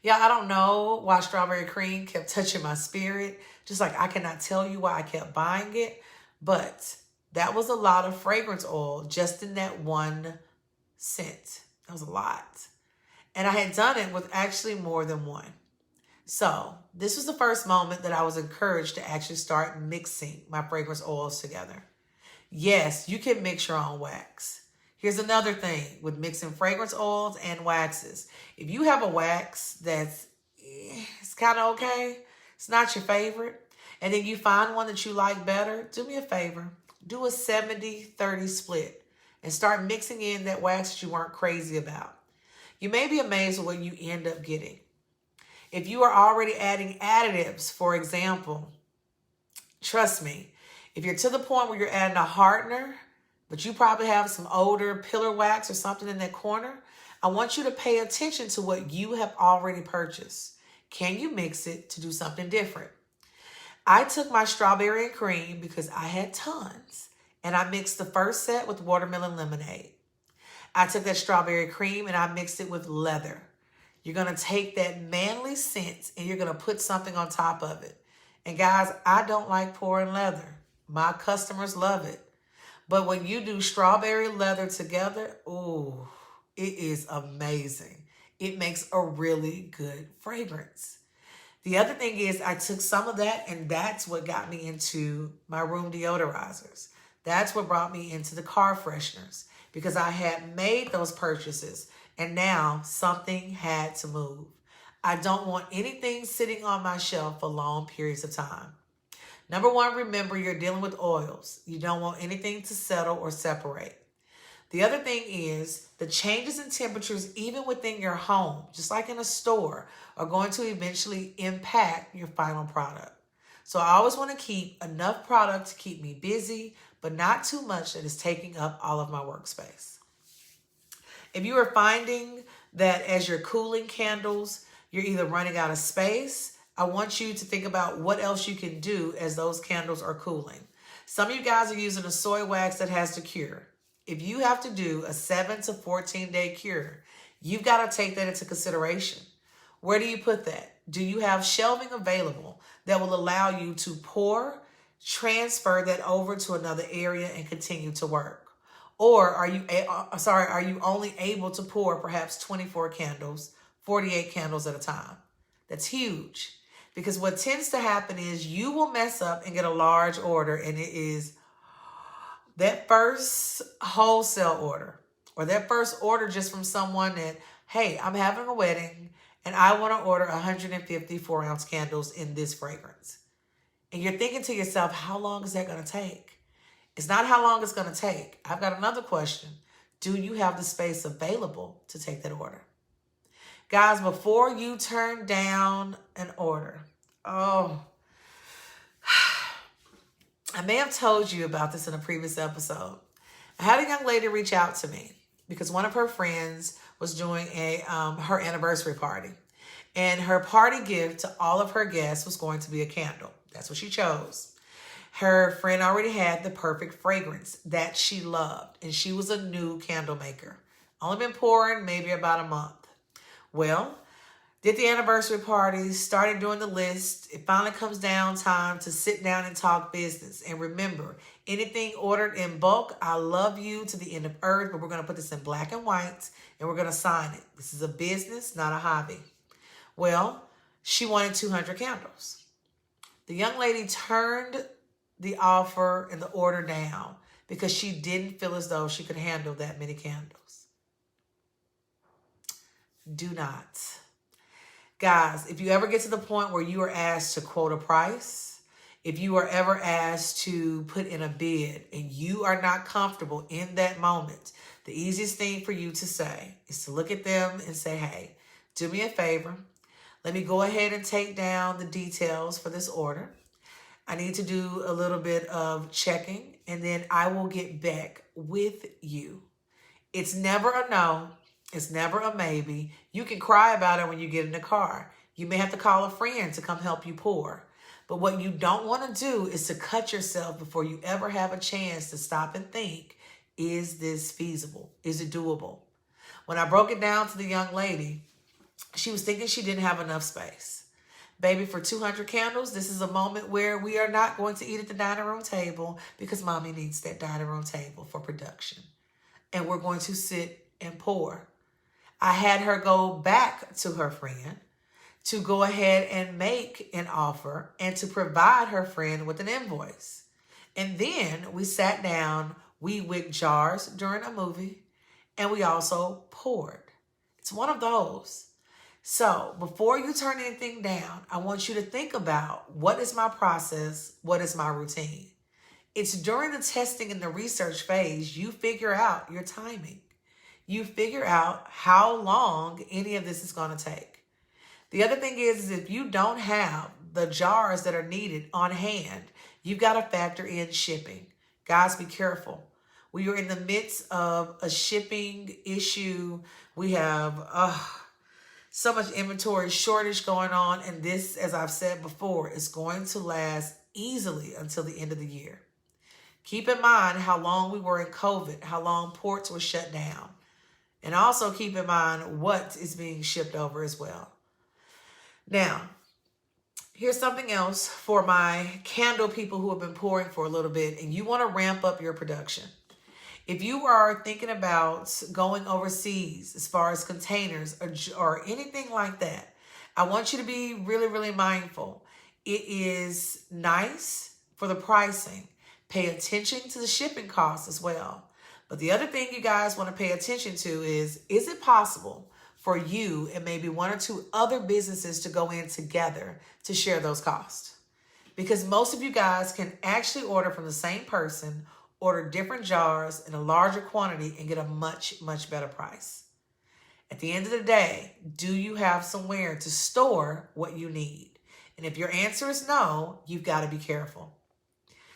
Yeah, I don't know why strawberry cream kept touching my spirit. Just like I cannot tell you why I kept buying it. But that was a lot of fragrance oil just in that one scent. That was a lot. And I had done it with actually more than one. So this was the first moment that I was encouraged to actually start mixing my fragrance oils together. Yes, you can mix your own wax. Here's another thing with mixing fragrance oils and waxes. If you have a wax that's it's kind of okay, it's not your favorite, and then you find one that you like better, do me a favor. Do a 70-30 split and start mixing in that wax that you weren't crazy about. You may be amazed at what you end up getting. If you are already adding additives, for example, trust me, if you're to the point where you're adding a hardener, but you probably have some older pillar wax or something in that corner, I want you to pay attention to what you have already purchased. Can you mix it to do something different? I took my strawberry and cream because I had tons, and I mixed the first set with watermelon lemonade. I took that strawberry cream and I mixed it with leather. You're going to take that manly scent and you're going to put something on top of it. And guys, I don't like pouring leather. My customers love it. But when you do strawberry leather together, ooh, it is amazing. It makes a really good fragrance. The other thing is I took some of that, and that's what got me into my room deodorizers. That's what brought me into the car fresheners, because I had made those purchases and now something had to move. I don't want anything sitting on my shelf for long periods of time. Number one, remember you're dealing with oils. You don't want anything to settle or separate. The other thing is the changes in temperatures, even within your home, just like in a store, are going to eventually impact your final product. So I always want to keep enough product to keep me busy, but not too much that is taking up all of my workspace. If you are finding that as you're cooling candles, you're either running out of space, I want you to think about what else you can do as those candles are cooling. Some of you guys are using a soy wax that has to cure. If you have to do a 7 to 14 day cure, you've got to take that into consideration. Where do you put that? Do you have shelving available that will allow you to pour, transfer that over to another area and continue to work? Or are you only able to pour perhaps 24 candles, 48 candles at a time? That's huge. Because what tends to happen is you will mess up and get a large order, and it is that first wholesale order or that first order just from someone that, hey, I'm having a wedding and I want to order 150 4-ounce candles in this fragrance. And you're thinking to yourself, how long is that going to take? It's not how long it's going to take. I've got another question. Do you have the space available to take that order? Guys, before you turn down an order, I may have told you about this in a previous episode. I had a young lady reach out to me because one of her friends was doing her anniversary party. And her party gift to all of her guests was going to be a candle. That's what she chose. Her friend already had the perfect fragrance that she loved. And she was a new candle maker. Only been pouring maybe about a month. Well, did the anniversary party, started doing the list. It finally comes down time to sit down and talk business. And remember, anything ordered in bulk, I love you to the end of earth, but we're going to put this in black and white and we're going to sign it. This is a business, not a hobby. Well, she wanted 200 candles. The young lady turned the offer and the order down because she didn't feel as though she could handle that many candles. Do not. Guys, if you ever get to the point where you are asked to quote a price, if you are ever asked to put in a bid and you are not comfortable in that moment, the easiest thing for you to say is to look at them and say, hey, do me a favor. Let me go ahead and take down the details for this order. I need to do a little bit of checking, and then I will get back with you. It's never a no. It's never a maybe. You can cry about it when you get in the car. You may have to call a friend to come help you pour. But what you don't want to do is to cut yourself before you ever have a chance to stop and think, is this feasible? Is it doable? When I broke it down to the young lady, she was thinking she didn't have enough space. Baby, for 200 candles, this is a moment where we are not going to eat at the dining room table because mommy needs that dining room table for production. And we're going to sit and pour. I had her go back to her friend to go ahead and make an offer and to provide her friend with an invoice. And then we sat down, we wicked jars during a movie, and we also poured. It's one of those. So before you turn anything down, I want you to think about, what is my process? What is my routine? It's during the testing and the research phase, you figure out your timing. You figure out how long any of this is going to take. The other thing is if you don't have the jars that are needed on hand, you've got to factor in shipping. Guys, be careful. We are in the midst of a shipping issue. We have so much inventory shortage going on. And this, as I've said before, is going to last easily until the end of the year. Keep in mind how long we were in COVID, how long ports were shut down. And also keep in mind what is being shipped over as well. Now, here's something else for my candle people who have been pouring for a little bit and you want to ramp up your production. If you are thinking about going overseas as far as containers or anything like that, I want you to be really, really mindful. It is nice for the pricing. Pay attention to the shipping costs as well. But the other thing you guys want to pay attention to is it possible for you and maybe one or two other businesses to go in together to share those costs? Because most of you guys can actually order from the same person, order different jars in a larger quantity and get a much, much better price. At the end of the day, do you have somewhere to store what you need? And if your answer is no, you've got to be careful.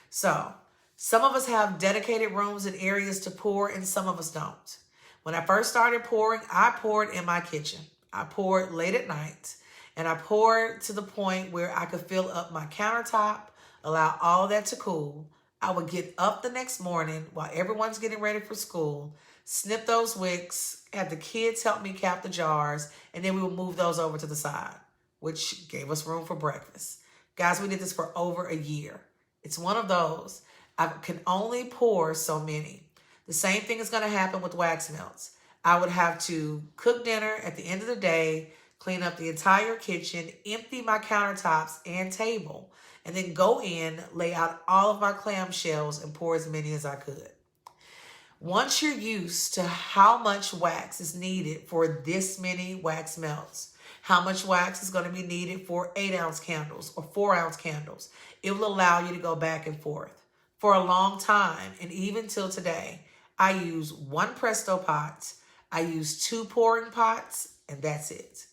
So, some of us have dedicated rooms and areas to pour, and some of us don't. When I first started pouring, I poured in my kitchen. I poured late at night, and I poured to the point where I could fill up my countertop, allow all that to cool. I would get up the next morning while everyone's getting ready for school, snip those wicks, have the kids help me cap the jars, and then we would move those over to the side, which gave us room for breakfast. Guys, we did this for over a year. It's one of those. I can only pour so many. The same thing is going to happen with wax melts. I would have to cook dinner at the end of the day, clean up the entire kitchen, empty my countertops and table, and then go in, lay out all of my clamshells and pour as many as I could. Once you're used to how much wax is needed for this many wax melts, how much wax is going to be needed for 8-ounce candles or 4-ounce candles, it will allow you to go back and forth. For a long time, and even till today, I use 1 Presto pot, I use 2 pouring pots, and that's it.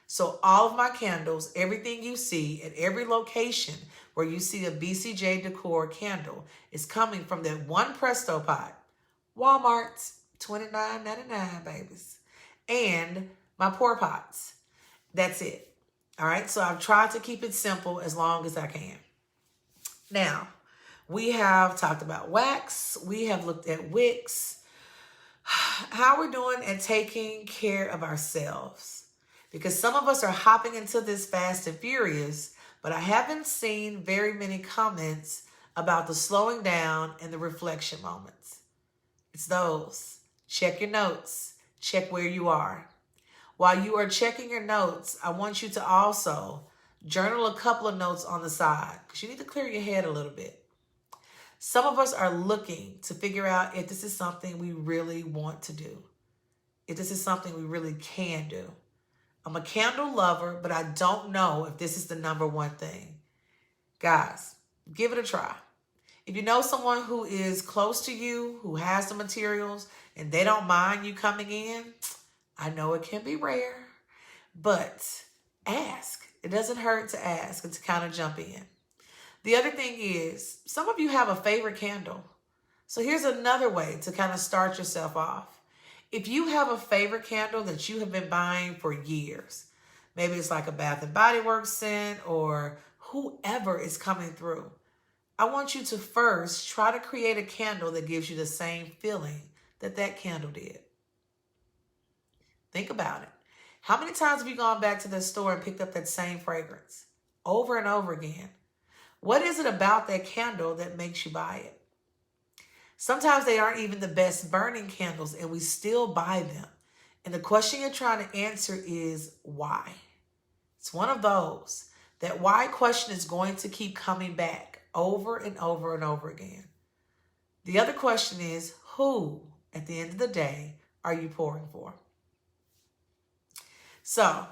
So all of my candles, everything you see at every location where you see a BCJ Decor candle is coming from that 1 Presto pot. Walmart, $29.99, babies. And my pour pots. That's it. All right, so I've tried to keep it simple as long as I can. Now, we have talked about wax. We have looked at wicks. How we're doing at taking care of ourselves. Because some of us are hopping into this fast and furious, but I haven't seen very many comments about the slowing down and the reflection moments. It's those. Check your notes. Check where you are. While you are checking your notes, I want you to also journal a couple of notes on the side because you need to clear your head a little bit. Some of us are looking to figure out if this is something we really want to do, if this is something we really can do. I'm a candle lover, but I don't know if this is the number one thing. Guys, give it a try. If you know someone who is close to you, who has the materials, and they don't mind you coming in, I know it can be rare, but ask. It doesn't hurt to ask and to kind of jump in. The other thing is, some of you have a favorite candle. So here's another way to kind of start yourself off. If you have a favorite candle that you have been buying for years, maybe it's like a Bath and Body Works scent or whoever is coming through, I want you to first try to create a candle that gives you the same feeling that that candle did. Think about it. How many times have you gone back to the store and picked up that same fragrance over and over again? What is it about that candle that makes you buy it? Sometimes they aren't even the best burning candles and we still buy them. And the question you're trying to answer is why? It's one of those. That why question is going to keep coming back over and over and over again. The other question is, who, at the end of the day, are you pouring for? So,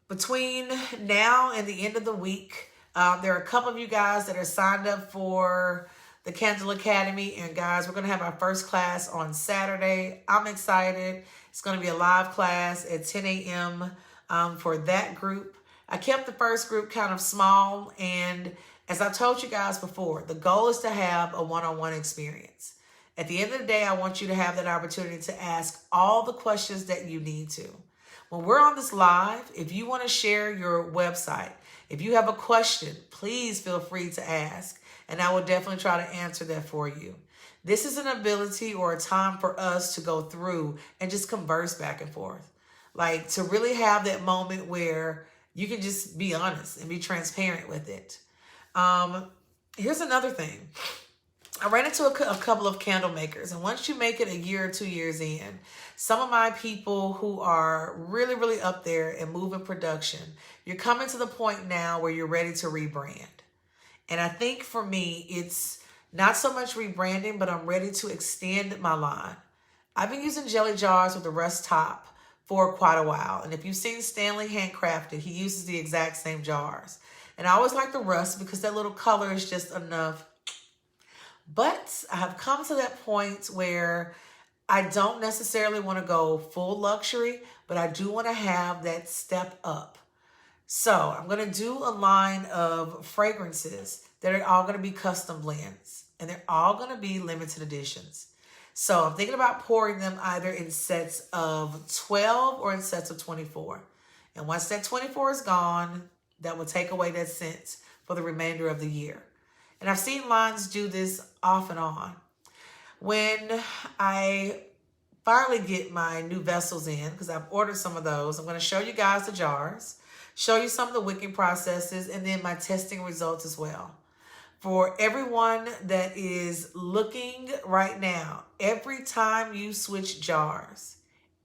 between now and the end of the week, there are a couple of you guys that are signed up for the Candle Academy. And guys, we're going to have our first class on Saturday. I'm excited. It's going to be a live class at 10 a.m. For that group. I kept the first group kind of small. And as I told you guys before, the goal is to have a one-on-one experience. At the end of the day, I want you to have that opportunity to ask all the questions that you need to. When we're on this live, if you want to share your website, if you have a question, please feel free to ask. And I will definitely try to answer that for you. This is an ability or a time for us to go through and just converse back and forth. Like to really have that moment where you can just be honest and be transparent with it. Here's another thing. I ran into a couple of candle makers, and once you make it a year or 2 years in, some of my people who are really, really up there and moving production, you're coming to the point now where you're ready to rebrand. And I think for me, it's not so much rebranding, but I'm ready to extend my line. I've been using jelly jars with a rust top for quite a while. And if you've seen Stanley Handcrafted, he uses the exact same jars. And I always like the rust because that little color is just enough. But I have come to that point where I don't necessarily want to go full luxury, but I do want to have that step up. So I'm going to do a line of fragrances that are all going to be custom blends. And they're all going to be limited editions. So I'm thinking about pouring them either in sets of 12 or in sets of 24. And once that 24 is gone, that will take away that scent for the remainder of the year. And I've seen lines do this off and on. When I finally get my new vessels in, because I've ordered some of those, I'm going to show you guys the jars, show you some of the wicking processes, and then my testing results as well. For everyone that is looking right now, every time you switch jars,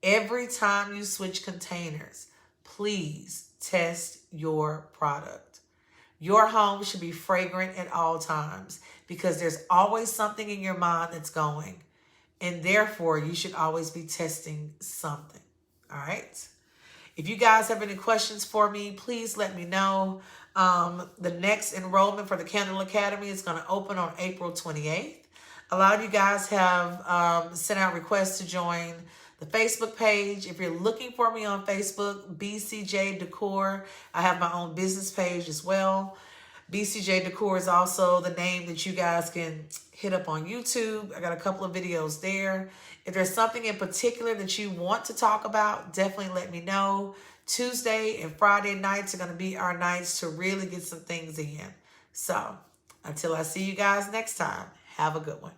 every time you switch containers, please test your product. Your home should be fragrant at all times because there's always something in your mind that's going. And therefore, you should always be testing something. All right? If you guys have any questions for me, please let me know. The next enrollment for the Candle Academy is going to open on April 28th. A lot of you guys have sent out requests to join the Facebook page. If you're looking for me on Facebook, BCJ Decor. I have my own business page as well. BCJ Decor is also the name that you guys can hit up on YouTube. I got a couple of videos there. If there's something in particular that you want to talk about, definitely let me know. Tuesday and Friday nights are going to be our nights to really get some things in. So until I see you guys next time, have a good one.